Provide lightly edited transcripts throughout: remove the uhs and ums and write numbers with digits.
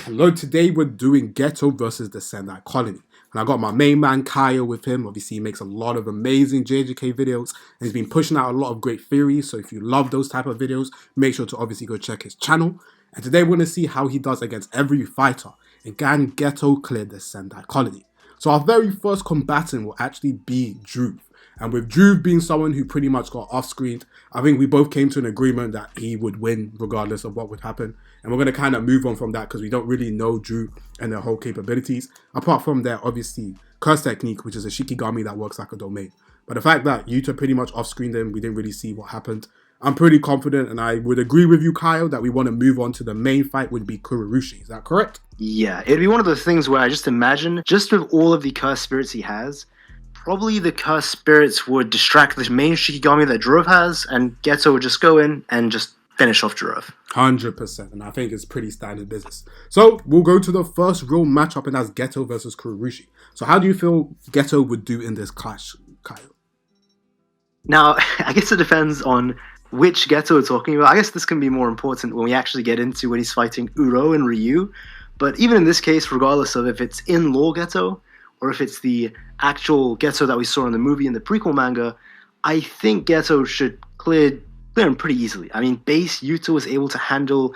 Hello, today we're doing Geto versus the Sendai Colony. And I got my main man Kyle with him. Obviously, he makes a lot of amazing JJK videos. And he's been pushing out a lot of great theories. So if you love those type of videos, make sure to obviously go check his channel. And today we're going to see how he does against every fighter. And can Geto clear the Sendai Colony? So our very first combatant will actually be Dhruv. And with Dhruv being someone who pretty much got off-screened, I think we both came to an agreement that he would win regardless of what would happen. And we're going to kind of move on from that because we don't really know Dhruv and their whole capabilities. Apart from their, obviously, curse technique, which is a Shikigami that works like a domain. But the fact that Yuta pretty much off-screened him, we didn't really see what happened. I'm pretty confident, and I would agree with you, Kyle, that we want to move on to the main fight, would be Kurourushi. Is that correct? Yeah, it'd be one of those things where I just imagine, just with all of the curse spirits he has, probably the curse spirits would distract the main Shikigami that Dhruv has, and Geto would just go in and just finish off Dhruv. 100%, and I think it's pretty standard business. So, we'll go to the first real matchup, and that's Geto versus Kurourushi. So, how do you feel Geto would do in this clash, Kyle? Now, I guess it depends on which Geto we're talking about. I guess this can be more important when we actually get into when he's fighting Uro and Ryu. But even in this case, regardless of if it's in-lore Geto, or if it's the actual Geto that we saw in the movie and the prequel manga, I think Geto should clear him pretty easily. I mean, base Yuta was able to handle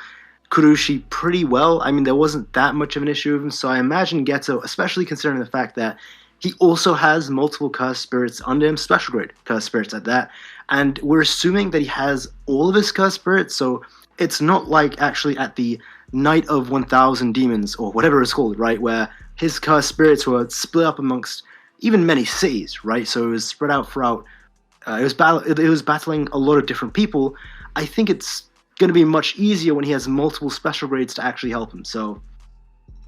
Kurourushi pretty well. I mean, there wasn't that much of an issue with him, so I imagine Geto, especially considering the fact that he also has multiple curse spirits under him, special grade curse spirits at that, and we're assuming that he has all of his curse spirits, so it's not like actually at the Night of 1000 Demons, or whatever it's called, right, where his curse spirits were split up amongst even many cities, right? So it was spread out throughout. It was battling a lot of different people. I think it's going to be much easier when he has multiple special grades to actually help him. So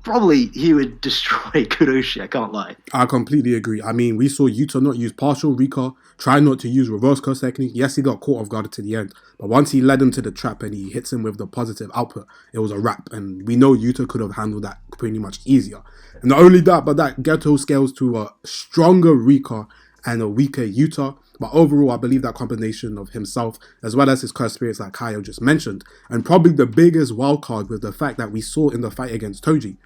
probably he would destroy Kurourushi, I can't lie. I completely agree. I mean, we saw Yuta not use partial recall, try not to use reverse curse technique. Yes, he got caught off guard to the end, but once he led him to the trap and he hits him with the positive output, it was a wrap. And we know Yuta could have handled that pretty much easier. And not only that, but that Geto scales to a stronger Rika and a weaker Yuta. But overall, I believe that combination of himself, as well as his curse spirits like Kyle just mentioned, and probably the biggest wildcard was the fact that we saw in the fight against Toji.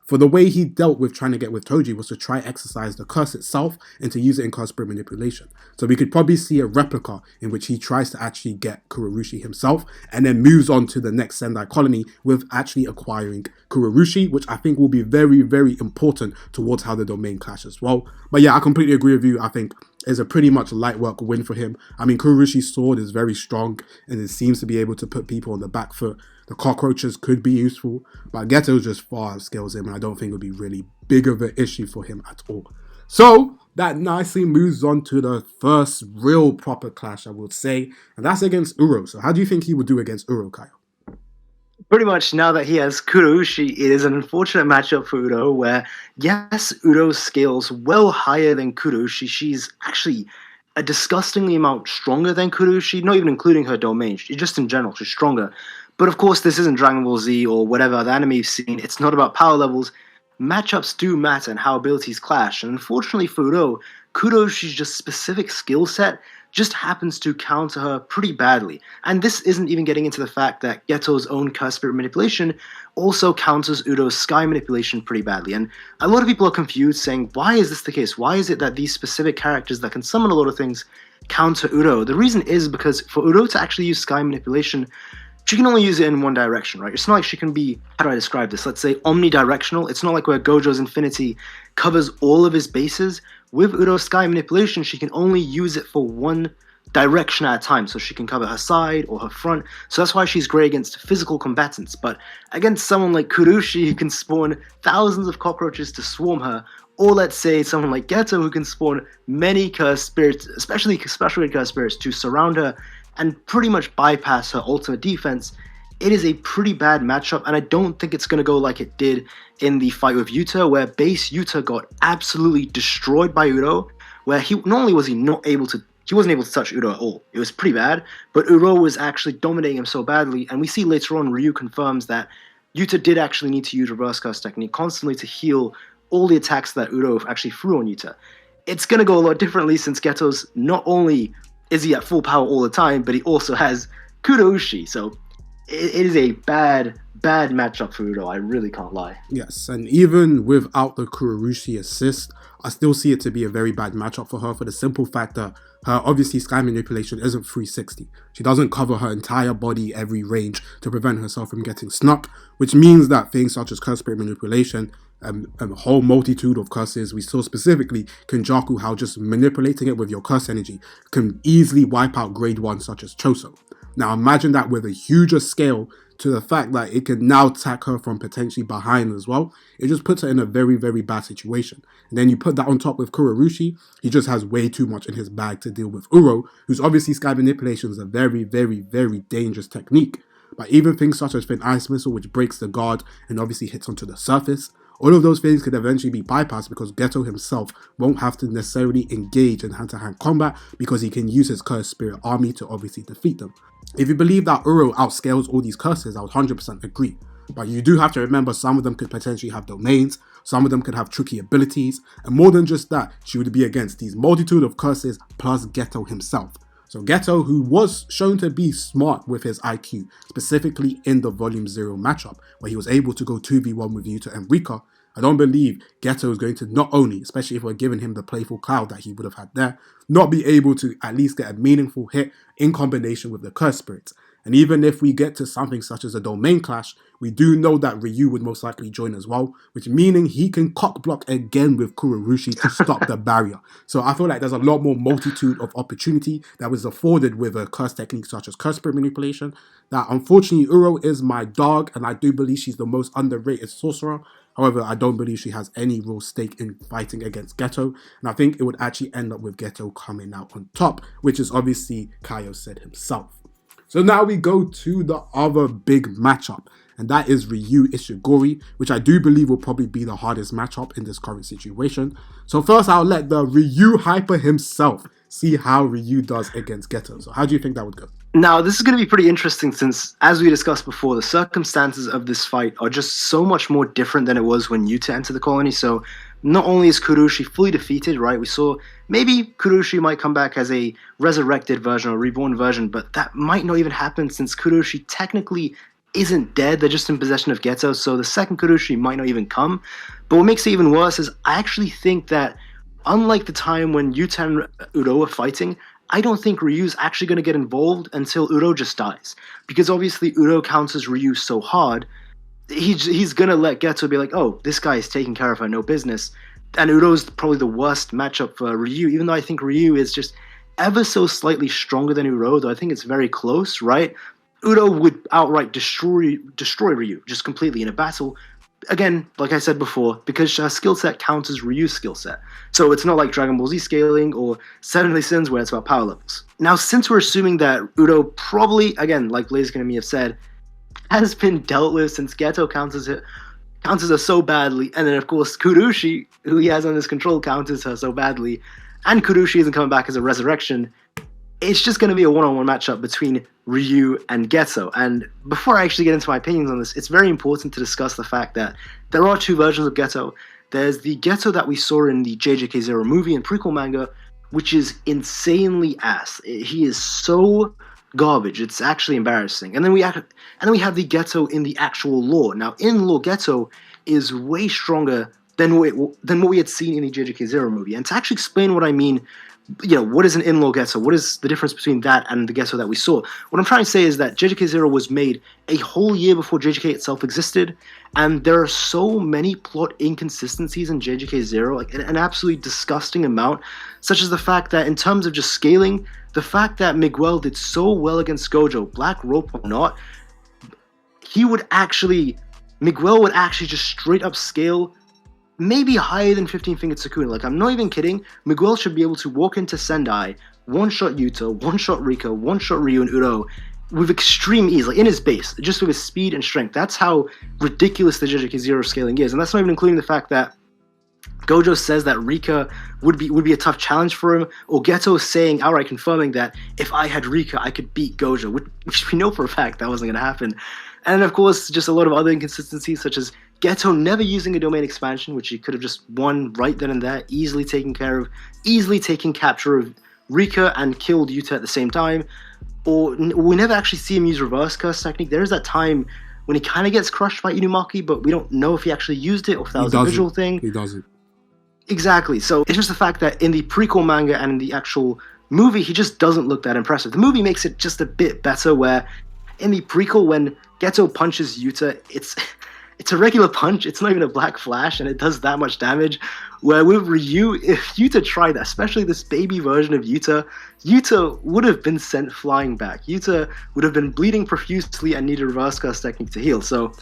For the way he dealt with trying to get with Toji was to try exercise the curse itself and to use it in curse spirit manipulation. So we could probably see a replica in which he tries to actually get Kurourushi himself and then moves on to the next Sendai Colony with actually acquiring Kurourushi, which I think will be very, very important towards how the domain clash as well. But yeah, I completely agree with you. I think it's a pretty much light work win for him. I mean, Kurourushi's sword is very strong and it seems to be able to put people on the back foot. The cockroaches could be useful, but Geto just far outscales him, and I don't think it would be really big of an issue for him at all. So, that nicely moves on to the first real proper clash, I would say, and that's against Uro. So, how do you think he would do against Uro, Kyle? Pretty much now that he has Kurourushi, it is an unfortunate matchup for Uro, where, yes, Uro scales well higher than Kurourushi. She's actually a disgustingly amount stronger than Kurourushi, not even including her domain. Just in general, she's stronger. But of course, this isn't Dragon Ball Z or whatever other anime you've seen. It's not about power levels. Matchups do matter and how abilities clash. And unfortunately for Uro, Kurourushi's just specific skill set just happens to counter her pretty badly. And this isn't even getting into the fact that Geto's own curse spirit manipulation also counters Uro's sky manipulation pretty badly. And a lot of people are confused, saying, why is this the case? Why is it that these specific characters that can summon a lot of things counter Uro? The reason is because for Uro to actually use sky manipulation, she can only use it in one direction, right? It's not like she can be, how do I describe this? Let's say omnidirectional. It's not like where Gojo's Infinity covers all of his bases. With Uro's Sky Manipulation, she can only use it for one direction at a time. So she can cover her side or her front. So that's why she's great against physical combatants. But against someone like Kurourushi, who can spawn thousands of cockroaches to swarm her, or let's say someone like Geto, who can spawn many curse spirits, especially special grade curse spirits, to surround her and pretty much bypass her ultimate defense, it is a pretty bad matchup, and I don't think it's going to go like it did in the fight with Yuta, where base Yuta got absolutely destroyed by Uro, where not only was he wasn't able to touch Uro at all. It was pretty bad, but Uro was actually dominating him so badly, and we see later on Ryu confirms that Yuta did actually need to use reverse curse technique constantly to heal all the attacks that Uro actually threw on Yuta. It's going to go a lot differently since Geto's not only is he at full power all the time, but he also has Kurourushi. So it is a bad, bad matchup for Udo, I really can't lie. Yes, and even without the Kurourushi assist, I still see it to be a very bad matchup for her for the simple fact that her obviously sky manipulation isn't 360. She doesn't cover her entire body, every range, to prevent herself from getting snuck, which means that things such as curse spirit manipulation, a whole multitude of curses, we saw specifically Kenjaku, how just manipulating it with your curse energy can easily wipe out grade 1 such as Choso. Now imagine that with a huger scale to the fact that it can now attack her from potentially behind as well. It just puts her in a very, very bad situation. And then you put that on top with Kurourushi, he just has way too much in his bag to deal with Uro, whose obviously sky manipulation is a very, very, very dangerous technique. But even things such as Thin Ice Missile, which breaks the guard and obviously hits onto the surface, all of those things could eventually be bypassed because Geto himself won't have to necessarily engage in hand-to-hand combat because he can use his Cursed Spirit army to obviously defeat them. If you believe that Uro outscales all these curses, I would 100% agree. But you do have to remember some of them could potentially have domains, some of them could have tricky abilities, and more than just that, she would be against these multitude of curses plus Geto himself. So Geto, who was shown to be smart with his IQ, specifically in the Volume 0 matchup, where he was able to go 2v1 with Yuta and Rika, I don't believe Geto is going to not only, especially if we're giving him the playful cloud that he would have had there, not be able to at least get a meaningful hit in combination with the Curse Spirits. And even if we get to something such as a domain clash, we do know that Ryu would most likely join as well, which meaning he can cock block again with Kurourushi to stop the barrier. So I feel like there's a lot more multitude of opportunity that was afforded with a curse technique such as curse spirit manipulation. That unfortunately Uro is my dog, and I do believe she's the most underrated sorcerer. However, I don't believe she has any real stake in fighting against Geto, and I think it would actually end up with Geto coming out on top, which is obviously Kaio said himself. So now we go to the other big matchup, and that is Ryu Ishigori, which I do believe will probably be the hardest matchup in this current situation. So first, I'll let the Ryu hyper himself see how Ryu does against Geto. So how do you think that would go? Now, this is going to be pretty interesting since, as we discussed before, the circumstances of this fight are just so much more different than it was when Yuta entered the colony. So not only is Kurourushi fully defeated, right? We saw maybe Kurourushi might come back as a resurrected version or reborn version, but that might not even happen since Kurourushi technically isn't dead. They're just in possession of Geto, so the second Kurourushi might not even come. But what makes it even worse is I actually think that, unlike the time when Yuta and Udo were fighting, I don't think Ryu's actually going to get involved until Udo just dies. Because obviously Udo counters Ryu so hard, he's going to let Geto be like, oh, this guy is taking care of her, no business. And Udo's probably the worst matchup for Ryu, even though I think Ryu is just ever so slightly stronger than Udo, though I think it's very close, right? Udo would outright destroy Ryu, just completely in a battle. Again, like I said before, because her skill set counters Ryu's skill set. So it's not like Dragon Ball Z scaling or Seven Deadly Sins where it's about power levels. Now, since we're assuming that Udo probably, again, like Blaziken and me have said, has been dealt with since Geto counters her so badly, and then of course Kurourushi, who he has on his control, counters her so badly, and Kurourushi isn't coming back as a resurrection, it's just going to be a one-on-one matchup between Ryu and Geto. And before I actually get into my opinions on this, it's very important to discuss the fact that there are two versions of Geto. There's the Geto that we saw in the JJK Zero movie and prequel manga, which is insanely ass. He is so garbage. It's actually embarrassing. And then we have the Geto in the actual lore. Now, in lore, Geto is way stronger than what we had seen in the JJK Zero movie. And to actually explain what I mean, what is an in-law Geto? What is the difference between that and the Geto that we saw? What I'm trying to say is that JJK Zero was made a whole year before JJK itself existed, and there are so many plot inconsistencies in JJK Zero, like an absolutely disgusting amount, such as the fact that in terms of just scaling, the fact that Miguel did so well against Gojo, Black Rope or not, Miguel would actually just straight up scale maybe higher than 15-fingered Sukuna. Like, I'm not even kidding. Miguel should be able to walk into Sendai, one-shot Yuta, one-shot Rika, one-shot Ryu and Udo with extreme ease, like in his base, just with his speed and strength. That's how ridiculous the JJK Zero scaling is. And that's not even including the fact that Gojo says that Rika would be a tough challenge for him, or Geto saying, outright confirming that if I had Rika, I could beat Gojo, which we know for a fact that wasn't going to happen. And of course, just a lot of other inconsistencies, such as Geto never using a domain expansion, which he could have just won right then and there, easily taking capture of Rika and killed Yuta at the same time. Or we never actually see him use reverse curse technique. There is that time when he kind of gets crushed by Inumaki, but we don't know if he actually used it or if that was a visual thing. He doesn't. Exactly. So it's just the fact that in the prequel manga and in the actual movie, he just doesn't look that impressive. The movie makes it just a bit better, where in the prequel, when Geto punches Yuta, it's a regular punch. It's not even a black flash, and it does that much damage. Where with Ryu, if Yuta tried that, especially this baby version of Yuta would have been sent flying back. Yuta would have been bleeding profusely and needed reverse curse technique to heal. So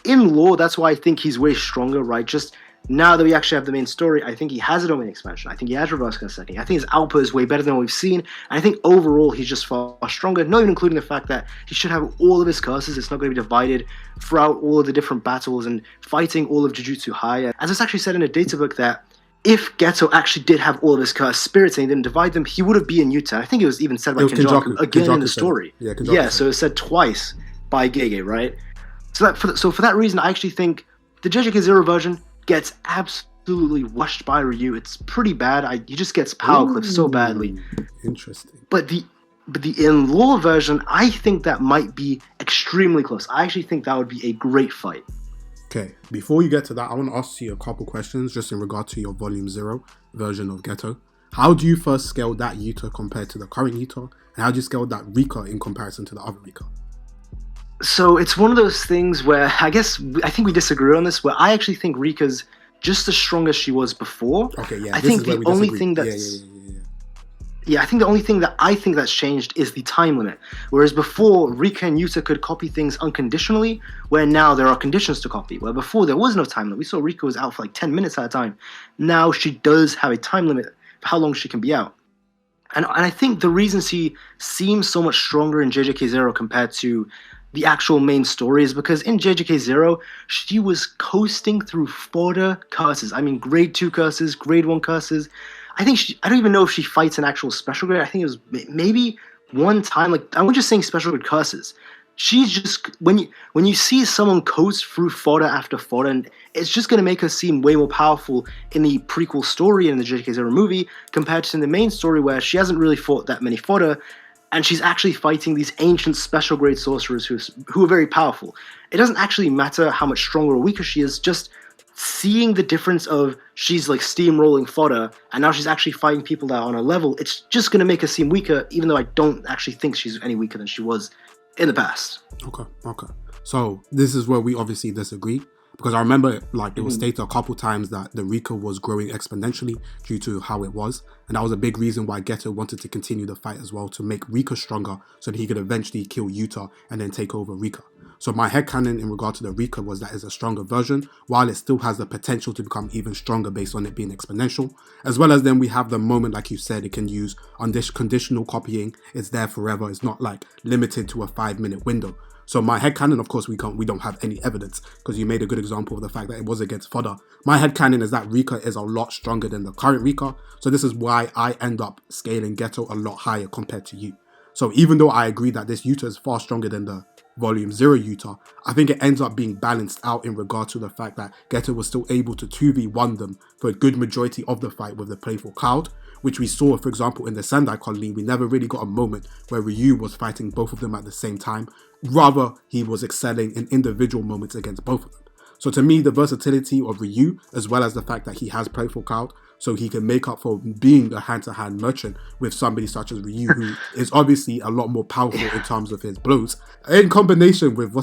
in lore, that's why I think he's way stronger, right? Just now that we actually have the main story, I think he has a domain expansion. I think he has reverse curse technique. I think his output is way better than what we've seen. And I think overall he's just far stronger, not even including the fact that he should have all of his curses. It's not going to be divided throughout all of the different battles and fighting all of Jujutsu High. As it's actually said in a data book that if Geto actually did have all of his curse spirits and he didn't divide them, he would have been Yuta. I think it was even said by Kenjaku again in the story. Yeah, so it's said twice by Gege, right? So for that reason, I actually think the JJK Zero version gets absolutely washed by Ryu. It's pretty bad. He just gets power clipped so badly. Interesting. But the in-lore version, I think that might be extremely close. I actually think that would be a great fight. Okay, before you get to that, I want to ask you a couple questions just in regard to your Volume 0 version of Geto. How do you first scale that Yuta compared to the current Yuta? And how do you scale that Rika in comparison to the other Rika? So it's one of those things where I think we disagree on this, where I actually think Rika's just as strong as she was before. Okay, yeah. I think the only thing that's I think the only thing that I think that's changed is the time limit. Whereas before, Rika and Yuta could copy things unconditionally, where now there are conditions to copy. Where before there was no time limit. We saw Rika was out for like 10 minutes at a time. Now she does have a time limit for how long she can be out. And I think the reason she seems so much stronger in JJK Zero compared to the actual main story is because in JJK Zero, she was coasting through fodder curses. I mean, grade 2 curses, grade 1 curses. I don't even know if she fights an actual special grade. I think it was maybe one time. Like, I'm just saying special grade curses. She's just, when you see someone coast through fodder after fodder, and it's just going to make her seem way more powerful in the prequel story in the JJK Zero movie compared to in the main story where she hasn't really fought that many fodder. And she's actually fighting these ancient special grade sorcerers who are very powerful. It doesn't actually matter how much stronger or weaker she is, just seeing the difference of she's like steamrolling fodder, and now she's actually fighting people that are on her level, it's just going to make her seem weaker, even though I don't actually think she's any weaker than she was in the past. Okay. So this is where we obviously disagree. Because I remember, like, it was stated a couple times that the Rika was growing exponentially due to how it was. And that was a big reason why Geto wanted to continue the fight as well, to make Rika stronger so that he could eventually kill Yuta and then take over Rika. So my headcanon in regard to the Rika was that it's a stronger version, while it still has the potential to become even stronger based on it being exponential. As well as then we have the moment, like you said, it can use conditional copying. It's there forever. It's not like limited to a 5-minute window. So my headcanon, of course, we don't have any evidence because you made a good example of the fact that it was against fodder. My headcanon is that Rika is a lot stronger than the current Rika. So this is why I end up scaling Geto a lot higher compared to you. So even though I agree that this Yuta is far stronger than the Volume 0 Yuta, I think it ends up being balanced out in regard to the fact that Geto was still able to 2v1 them for a good majority of the fight with the playful cloud, which we saw, for example, in the Sendai colony. We never really got a moment where Ryu was fighting both of them at the same time. Rather, he was excelling in individual moments against both of them. So to me, the versatility of Ryu, as well as the fact that he has playful cloud, so he can make up for being a hand-to-hand merchant with somebody such as Ryu, who is obviously a lot more powerful in terms of his blows, in combination with,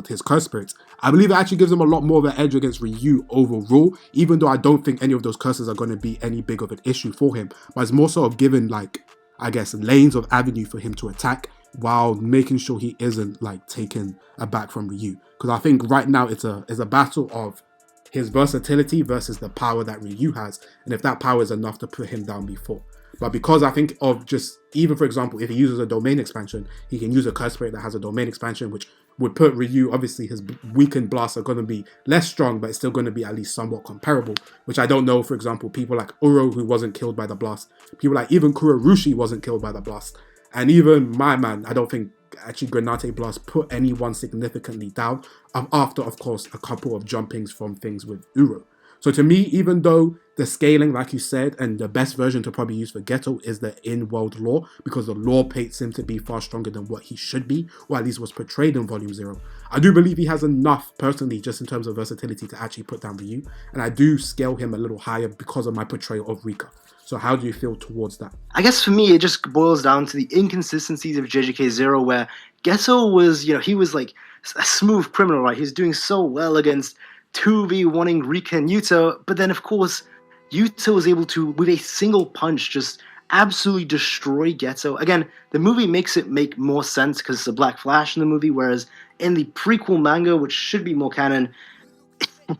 his curse spirits. I believe it actually gives him a lot more of an edge against Ryu overall, even though I don't think any of those curses are going to be any big of an issue for him. But it's more so of giving, like, I guess, lanes of avenue for him to attack, while making sure he isn't, like, taken aback from Ryu. Because I think right now it's a battle of his versatility versus the power that Ryu has, and if that power is enough to put him down before. But because I think of just, even for example, if he uses a domain expansion, he can use a curse spirit that has a domain expansion, which would put Ryu, obviously his weakened blasts are going to be less strong, but it's still going to be at least somewhat comparable, which I don't know, for example, people like Uro, who wasn't killed by the blast, people like even Kurourushi wasn't killed by the blast, and even my man, I don't think actually Grenade Blast put anyone significantly down, after, of course, a couple of jumpings from things with Uro. So to me, even though the scaling, like you said, and the best version to probably use for Geto is the in-world lore, because the lore paints him to be far stronger than what he should be, or at least was portrayed in Volume 0. I do believe he has enough, personally, just in terms of versatility, to actually put down Ryu, and I do scale him a little higher because of my portrayal of Rika. So how do you feel towards that? I guess for me, it just boils down to the inconsistencies of JJK0, where Geto was, he was like a smooth criminal, right? He was doing so well against 2v1ing Rika and Yuta, but then, of course, Yuta was able to, with a single punch, just absolutely destroy Geto. Again, the movie makes it make more sense because it's a Black Flash in the movie, whereas in the prequel manga, which should be more canon,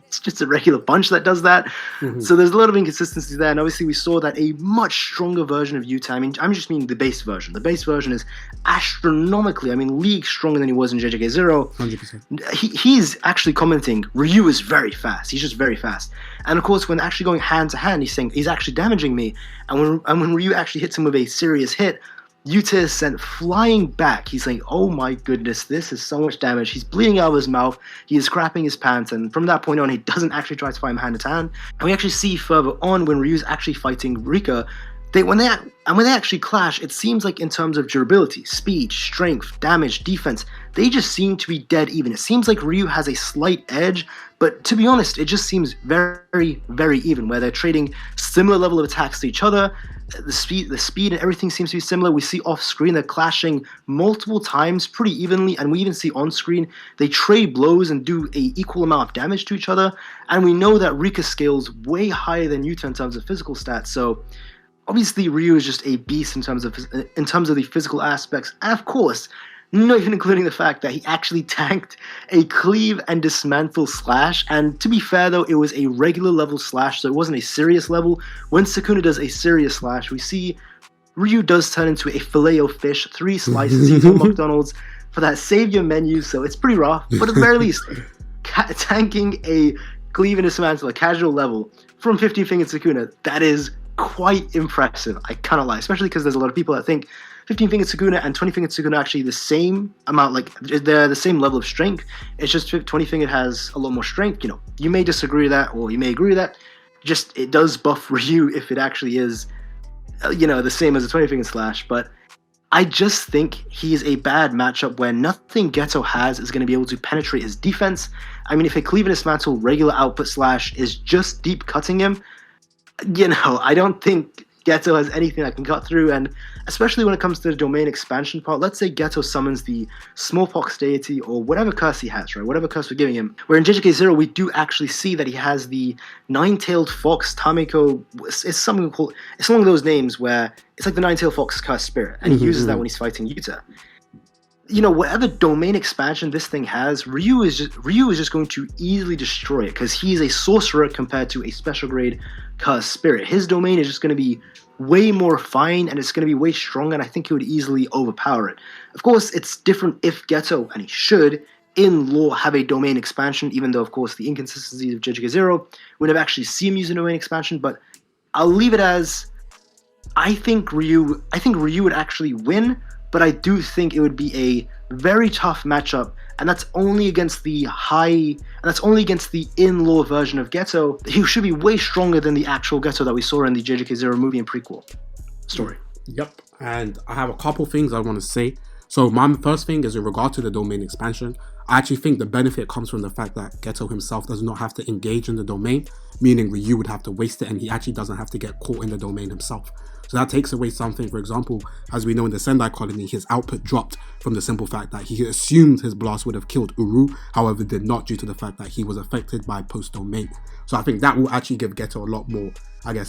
it's just a regular punch that does that. Mm-hmm. So there's a lot of inconsistencies there, and obviously we saw that a much stronger version of Yuta, I'm just meaning the base version. The base version is astronomically, leagues stronger than he was in JJK 0. 100%. He's actually commenting, Ryu is very fast. He's just very fast. And of course, when actually going hand to hand, he's saying, he's actually damaging me. And when Ryu actually hits him with a serious hit, Yuta is sent flying back. He's like, oh my goodness, this is so much damage. He's bleeding out of his mouth. He is crapping his pants. And from that point on, he doesn't actually try to fight him hand to hand. And we actually see further on when Ryu's actually fighting Rika, when they actually clash, it seems like in terms of durability, speed, strength, damage, defense, they just seem to be dead even. It seems like Ryu has a slight edge, but to be honest, it just seems very, very even, where they're trading similar level of attacks to each other. The speed and everything seems to be similar. We see off screen they're clashing multiple times pretty evenly, and we even see on screen they trade blows and do a equal amount of damage to each other. And we know that Rika scales way higher than Yuta in terms of physical stats. So obviously Ryu is just a beast in terms of the physical aspects, and of course, not even including the fact that he actually tanked a cleave and dismantle slash. And to be fair though, it was a regular level slash, so it wasn't a serious level. When Sukuna does a serious slash, we see Ryu does turn into a Filet-O-Fish, 3 slices from McDonald's for that savior menu, so it's pretty rough. But at the very least, tanking a cleave and dismantle, a casual level from 15-fingered Sukuna, that is quite impressive. I cannot lie, especially because there's a lot of people that think 15-fingered Sukuna and 20-fingered Sukuna are actually the same amount, like they're the same level of strength. It's just 20-fingered has a lot more strength. You may disagree with that, or you may agree with that. Just it does buff Ryu if it actually is, the same as a 20-fingered slash. But I just think he is a bad matchup where nothing Geto has is going to be able to penetrate his defense. If a cleave and dismantle regular output slash is just deep cutting him, I don't think Geto has anything that can cut through, and especially when it comes to the domain expansion part, let's say Geto summons the smallpox deity or whatever curse he has, right? Whatever curse we're giving him. Where in JJK 0, we do actually see that he has the nine-tailed fox Tamiko. It's along those names where it's like the nine-tailed fox curse spirit, and he uses that when he's fighting Yuta. Whatever domain expansion this thing has, Ryu is just going to easily destroy it because he's a sorcerer compared to a special grade curse spirit. His domain is just going to be way more refined and it's going to be way stronger, and I think he would easily overpower it. Of course, it's different if Geto, and he should, in lore, have a domain expansion, even though, of course, the inconsistencies of JJK 0 would have actually seen him use a domain expansion, but I'll leave it as I think Ryu would actually win, but I do think it would be a very tough matchup, and that's only against the in-lore version of Geto. He should be way stronger than the actual Geto that we saw in the JJK 0 movie and prequel story. Yep, and I have a couple things I want to say. So my first thing is in regard to the domain expansion. I actually think the benefit comes from the fact that Geto himself does not have to engage in the domain, meaning Ryu would have to waste it, and he actually doesn't have to get caught in the domain himself. So that takes away something. For example, as we know in the Sendai colony, his output dropped from the simple fact that he assumed his blast would have killed Uru, however did not, due to the fact that he was affected by post-domain. So I think that will actually give Geto a lot more,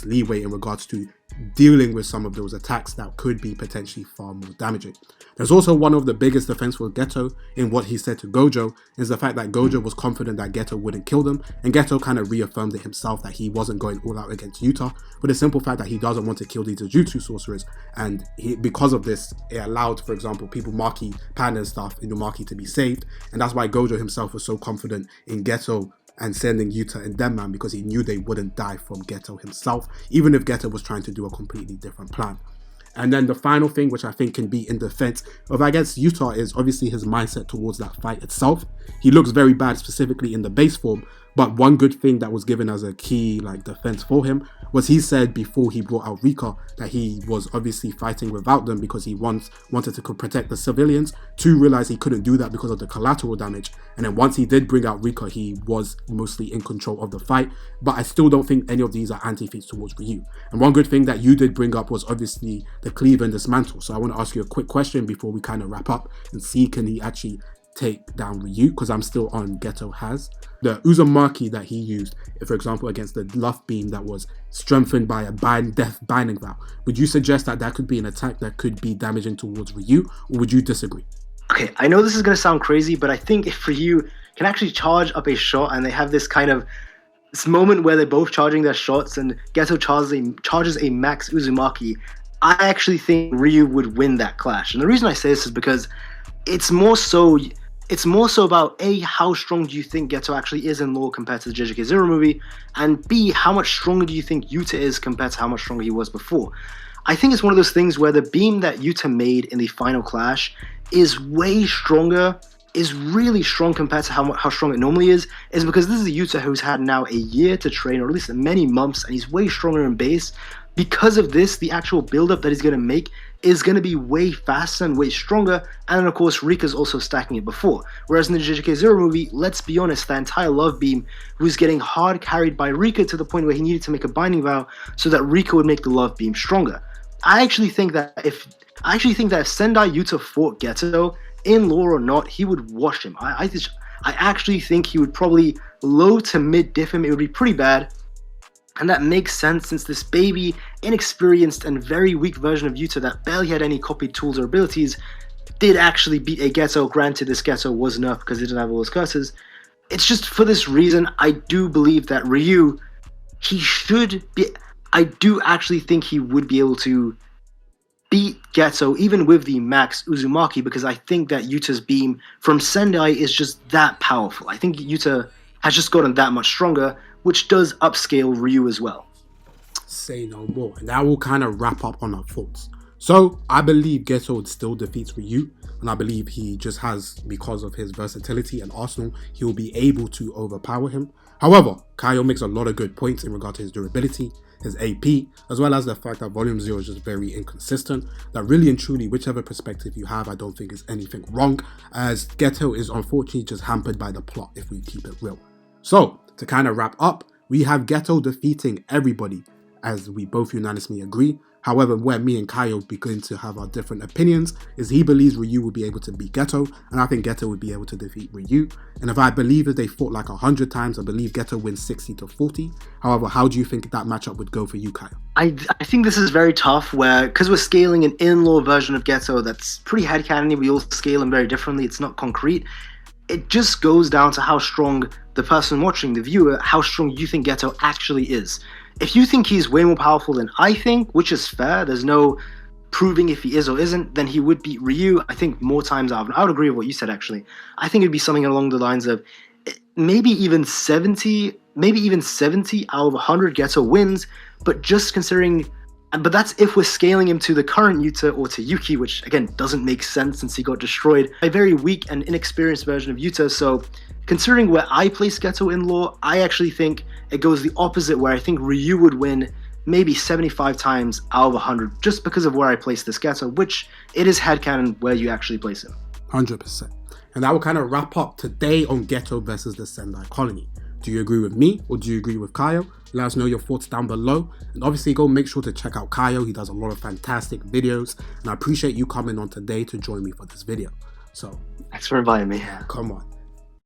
leeway in regards to dealing with some of those attacks that could be potentially far more damaging. There's also one of the biggest defense for Geto in what he said to Gojo is the fact that Gojo was confident that Geto wouldn't kill them, and Geto kind of reaffirmed it himself that he wasn't going all out against Yuta, but the simple fact that he doesn't want to kill these Jutsu sorcerers, and because of this, it allowed, for example, people Maki, Panda and stuff in Maki to be saved, and that's why Gojo himself was so confident in Geto and sending Yuta and Denman, because he knew they wouldn't die from Geto himself, even if Geto was trying to do a completely different plan. And then the final thing, which I think can be in defense of, Yuta, is obviously his mindset towards that fight itself. He looks very bad, specifically in the base form, But one good thing that was given as a key like defense for him was he said before he brought out Rika that he was obviously fighting without them because he once wanted to protect the civilians. Two, realized he couldn't do that because of the collateral damage. And then once he did bring out Rika, he was mostly in control of the fight. But I still don't think any of these are anti-feats towards Ryu. And one good thing that you did bring up was obviously the cleave and dismantle. So I want to ask you a quick question before we kind of wrap up and see can he actually take down Ryu, because I'm still on Geto has. The Uzumaki that he used, for example, against the Luff Beam that was strengthened by a death binding vow. Would you suggest that that could be an attack that could be damaging towards Ryu, or would you disagree? Okay, I know this is going to sound crazy, but I think if Ryu can actually charge up a shot and they have this kind of this moment where they're both charging their shots and Geto charges a max Uzumaki, I actually think Ryu would win that clash. And the reason I say this is because it's more so about A, how strong do you think Geto actually is in lore compared to the JJK Zero movie, and B, how much stronger do you think Yuta is compared to how much stronger he was before. I think it's one of those things where the beam that Yuta made in the final clash is way stronger, is really strong compared to how strong it normally is because this is a Yuta who's had now a year to train, or at least many months, and he's way stronger in base. Because of this, the actual build-up that he's going to make is going to be way faster and way stronger, and then of course Rika's also stacking it before. Whereas in the JJK Zero movie, let's be honest, the entire Love Beam was getting hard carried by Rika to the point where he needed to make a binding vow so that Rika would make the Love Beam stronger. I actually think that if Sendai Yuta fought Geto, in lore or not, he would wash him. I actually think he would probably low to mid diff him. It would be pretty bad. And that makes sense since this baby, inexperienced and very weak version of Yuta that barely had any copied tools or abilities did actually beat a Geto. Granted, this Geto was enough because he didn't have all his curses. It's just for this reason, I do believe that Ryu, I do actually think he would be able to beat Geto even with the max Uzumaki, because I think that Yuta's beam from Sendai is just that powerful. I think Yuta has just gotten that much stronger, which does upscale Ryu as well. Say no more. And that will kind of wrap up on our thoughts. So I believe Geto still defeats Ryu, and I believe he just has, because of his versatility and arsenal, he will be able to overpower him. However, Kaio makes a lot of good points in regard to his durability, his AP, as well as the fact that Volume 0 is just very inconsistent. That really and truly, whichever perspective you have, I don't think is anything wrong, as Geto is unfortunately just hampered by the plot, if we keep it real. So, to kind of wrap up, we have Geto defeating everybody, as we both unanimously agree. However, where me and Kaio begin to have our different opinions is he believes Ryu will be able to beat Geto, and I think Geto would be able to defeat Ryu. And if I believe that they fought like 100 times, I believe Geto wins 60-40. However, how do you think that matchup would go for you, Kaio? I think this is very tough, because we're scaling an in-law version of Geto that's pretty headcanony. We all scale him very differently. It's not concrete. It just goes down to how strong the person watching, the viewer, how strong you think Geto actually is. If you think he's way more powerful than I think, which is fair, there's no proving if he is or isn't, then he would beat Ryu, I think, more times out. I would agree with what you said, actually. I think it'd be something along the lines of maybe even 70 out of 100 Geto wins, but just considering... But that's if we're scaling him to the current Yuta or to Yuki, which, again, doesn't make sense since he got destroyed. A very weak and inexperienced version of Yuta, so considering where I place Geto in lore, I actually think it goes the opposite, where I think Ryu would win maybe 75 times out of 100, just because of where I place this Geto, which it is headcanon where you actually place him. 100%. And that will kind of wrap up today on Geto versus the Sendai Colony. Do you agree with me or do you agree with Kaio? Let us know your thoughts down below. And obviously go make sure to check out Kaio. He does a lot of fantastic videos. And I appreciate you coming on today to join me for this video. So, thanks for inviting me. Come on.